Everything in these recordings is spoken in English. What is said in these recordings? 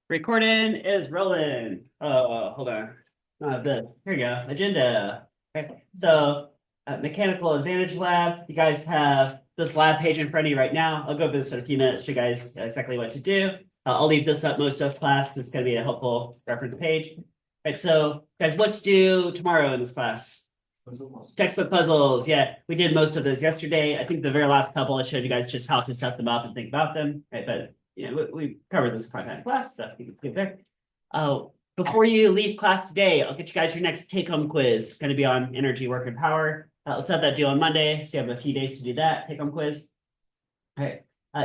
Recording is rolling. Oh, hold on. Here we go. Agenda. Okay. So, Mechanical Advantage Lab. You guys have this lab page in front of you right now. I'll go over this in a few minutes, show you guys exactly what to do. I'll leave this up most of class. It's going to be a helpful reference page. All right. So, guys, what's due tomorrow in this class? Textbook puzzles. Yeah, we did most of those yesterday. I think the very last couple I showed you guys just how to set them up and think about them. Right, but we covered this content in class, so you can get there. Oh, before you leave class today, I'll get you guys your next take-home quiz. It's going to be on energy, work, and power. Let's have that due on Monday, so you have a few days to do that take-home quiz. All right.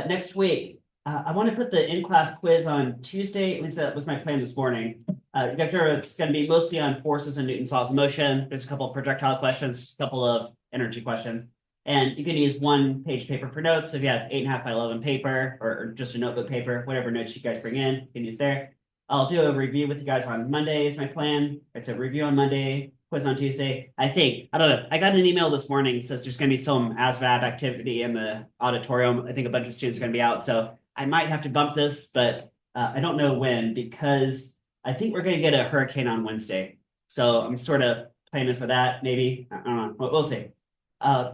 Next week, I want to put the in-class quiz on Tuesday. At least that was my plan this morning. You guys remember it's going to be mostly on forces and Newton's laws of motion. There's a couple of projectile questions, a couple of energy questions. And you can use one page paper for notes. So if you have 8.5 by 11 paper or just a notebook paper, whatever notes you guys bring in, you can use there. I'll do a review with you guys on Monday is my plan. It's a review on Monday, quiz on Tuesday. I don't know. I got an email this morning that says there's going to be some ASVAB activity in the auditorium. I think a bunch of students are going to be out. So I might have to bump this, but I don't know when because I think we're going to get a hurricane on Wednesday. So I'm sort of planning for that, maybe. I don't know. We'll see.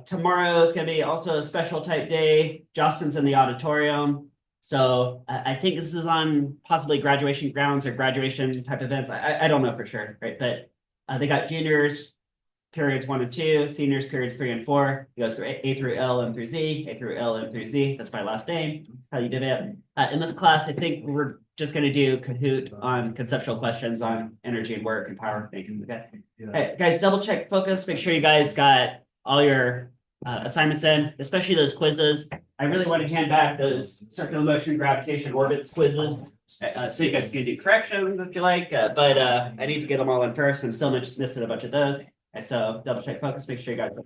Tomorrow is going to be also a special type day. Justin's in the auditorium. So I think this is on possibly graduation grounds or graduation type events. I don't know for sure, right? But they got juniors periods 1 and 2, seniors periods 3 and 4. It goes through A through L and through Z, A through L and through Z. That's my last name. How you did it. In this class, I think we're just going to do Kahoot on conceptual questions on energy and work and power things. Okay. All right, guys, double check focus. Make sure you guys got all your assignments in, especially those quizzes. I really want to hand back those circular motion gravitation orbits quizzes so you guys can do corrections if you like, but I need to get them all in first and still missing a bunch of those. And so double check focus, make sure you got it. All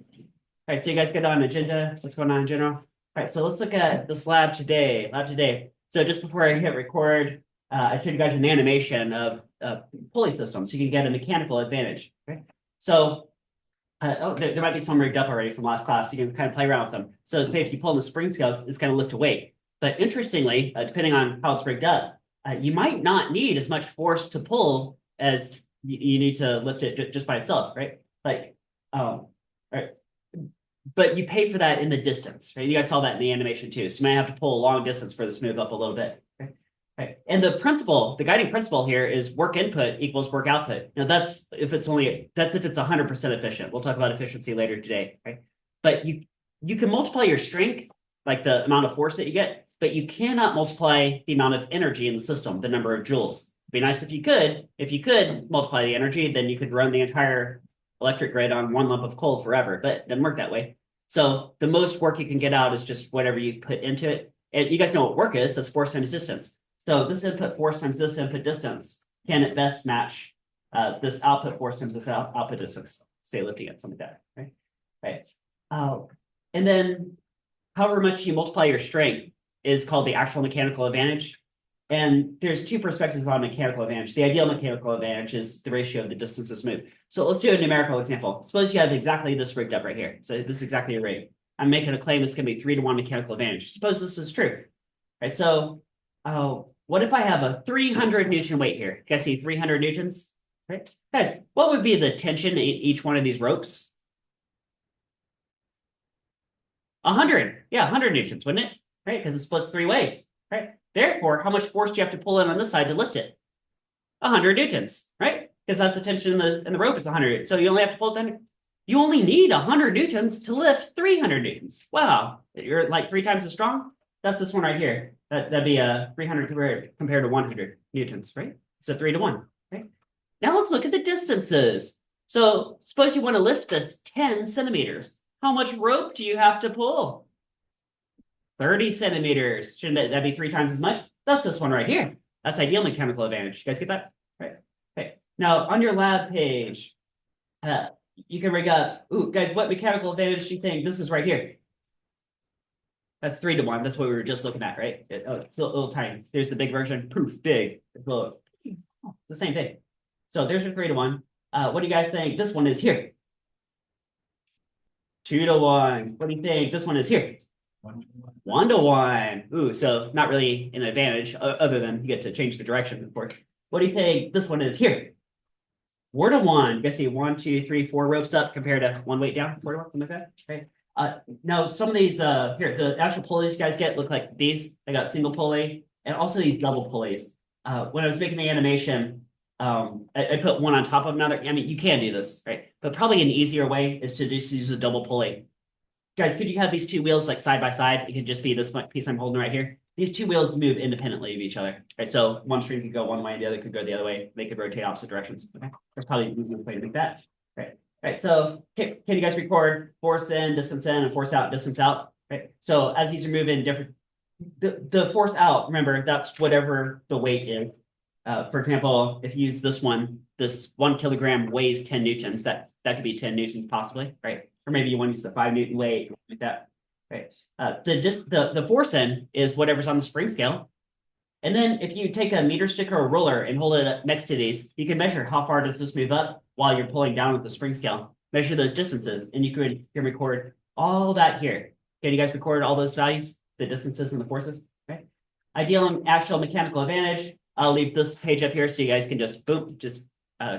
right, so you guys get on agenda. What's going on in general? All right, so let's look at this lab today. So just before I hit record, I showed you guys an animation of pulley systems. So you can get a mechanical advantage. Okay? So there might be some rigged up already from last class. So you can kind of play around with them. So say if you pull in the spring scales, it's going to lift a weight. But interestingly, depending on how it's rigged up, you might not need as much force to pull as you need to lift it just by itself, right? Like, right. But you pay for that in the distance, right? You guys saw that in the animation too. So you might have to pull a long distance for this to move up a little bit. Okay? Right. And the guiding principle here is work input equals work output. Now that's if it's 100% efficient. We'll talk about efficiency later today, right? But you can multiply your strength, like the amount of force that you get, but you cannot multiply the amount of energy in the system, the number of joules. It'd be nice if you could. If you could multiply the energy, then you could run the entire electric grid on one lump of coal forever, but it doesn't work that way. So the most work you can get out is just whatever you put into it. And you guys know what work is. That's force times distance. So this input force times this input distance can at best match this output force times this output distance, say lifting it, something like that, right? And then however much you multiply your strength is called the actual mechanical advantage. And there's two perspectives on mechanical advantage. The ideal mechanical advantage is the ratio of the distances moved. So let's do a numerical example. Suppose you have exactly this rigged up right here. So this is exactly a rig. I'm making a claim it's going to be 3-to-1 mechanical advantage. Suppose this is true, right? So what if I have a 300 Newton weight here? You guys see 300 Newtons, right? Guys, what would be the tension in each one of these ropes? 100. Yeah, 100 Newtons, wouldn't it? Right? Because it splits 3 ways, right? Therefore, how much force do you have to pull in on this side to lift it? 100 Newtons, right? Because that's the tension in the rope is 100. So you only have to pull it down. You only need 100 Newtons to lift 300 Newtons. Wow. You're like 3 times as strong? That's this one right here. That'd be 300 compared to 100 Newtons, right? So 3-to-1, right? Now let's look at the distances. So suppose you want to lift this 10 centimeters. How much rope do you have to pull? 30 centimeters. Shouldn't that be 3 times as much? That's this one right here. That's ideal mechanical advantage. You guys get that? Right. Okay. Now on your lab page, you can rig up. Ooh, guys, what mechanical advantage do you think? This is right here. That's 3-to-1. That's what we were just looking at, right? It's a little tiny. There's the big version. Poof, big. It's the same thing. So there's your 3-to-1. What do you guys think? This one is here. 2-to-1. What do you think? This one is here. 1-to-1. 1-to-1. Ooh, so not really an advantage other than you get to change the direction, of course. What do you think this one is here? 4-to-1. You guys see 1, 2, 3, 4 ropes up compared to one weight down, 4-to-1, something like that. Okay. Now some of these here, the actual pulleys you guys get look like these. I got single pulley and also these double pulleys. When I was making the animation, I put one on top of another. I mean, you can do this, right? But probably an easier way is to just use a double pulley. Guys, could you have these two wheels like side by side? It could just be this piece I'm holding right here. These two wheels move independently of each other. Right, so one string could go one way, the other could go the other way. They could rotate opposite directions. Okay, that's probably the easiest way to make that. Right, right. So can you guys record force in, distance in, and force out, distance out? Right. So as these are moving different, the force out. Remember, that's whatever the weight is. For example, if you use this 1 kilogram weighs 10 newtons. That could be 10 newtons possibly, right? Or maybe you want to use the 5 Newton weight like that. Right. The force in is whatever's on the spring scale. And then if you take a meter stick or a ruler and hold it up next to these, you can measure how far does this move up while you're pulling down with the spring scale. Measure those distances, and you can record all that here. Can you guys record all those values, the distances and the forces? Okay. Ideal and actual mechanical advantage. I'll leave this page up here so you guys can just boom, just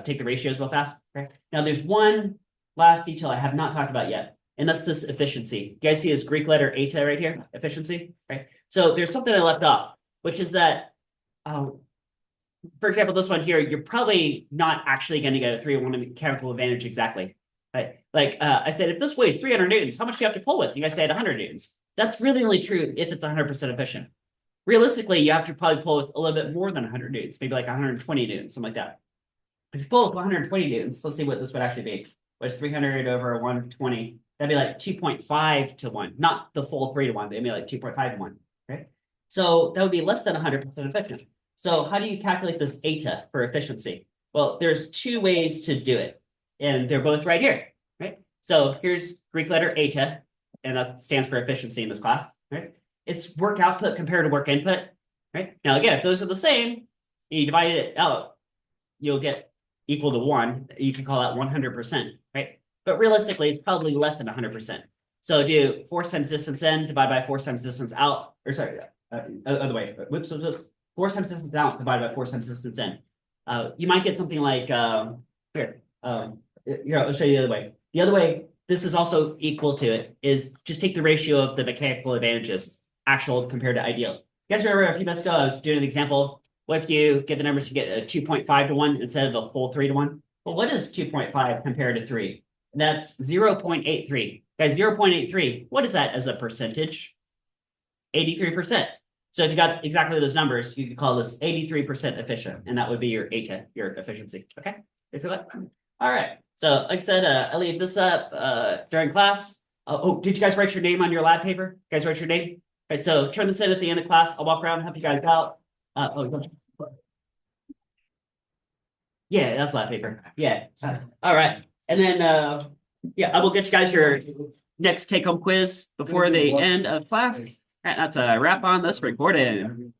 take the ratios real fast. Okay. Now there's one last detail I have not talked about yet, and that's this efficiency. You guys see this Greek letter eta right here, efficiency, right? So there's something I left off, which is that, for example, this one here, you're probably not actually going to get a 3-to-1 mechanical advantage exactly. Right? Like I said, if this weighs 300 newtons, how much do you have to pull with? You guys said 100 newtons. That's really only true if it's 100% efficient. Realistically, you have to probably pull with a little bit more than 100 newtons, maybe like 120 newtons, something like that. If you pull with 120 newtons, let's see what this would actually be. What's 300 over 120? That'd be like 2.5 to 1, not the full 3-to-1, but it'd be like 2.5 to 1. Okay. So that would be less than 100% efficient. So how do you calculate this eta for efficiency? Well, there's two ways to do it, and they're both right here, right? So here's Greek letter eta, and that stands for efficiency in this class, right? It's work output compared to work input, right? Now, again, if those are the same, you divide it out, you'll get equal to 1. You can call that 100%, right? But realistically, it's probably less than 100%. So do force times distance in divided by force times distance out, or sorry, other way. Whoops. Force times distance out divided by force times distance in. You might get something like here. Here, I'll show you the other way. The other way, this is also equal to it, is just take the ratio of the mechanical advantages, actual compared to ideal. You guys remember a few minutes ago, I was doing an example. What if you get the numbers to get a 2.5 to 1 instead of a full 3-to-1? Well, what is 2.5 compared to 3? That's 0.83. Guys, 0.83, what is that as a percentage? 83%. So if you got exactly those numbers, you could call this 83% efficient, and that would be your eta, your efficiency. Okay, you see that? All right. So like I said, I leave this up during class. Oh, did you guys write your name on your lab paper? You guys write your name? All right, so turn this in at the end of class. I'll walk around and help you guys out. Yeah, that's lab paper. Yeah. All right. And then, yeah, I will get you guys your next take-home quiz before the end of class. All right, that's a wrap on this recording.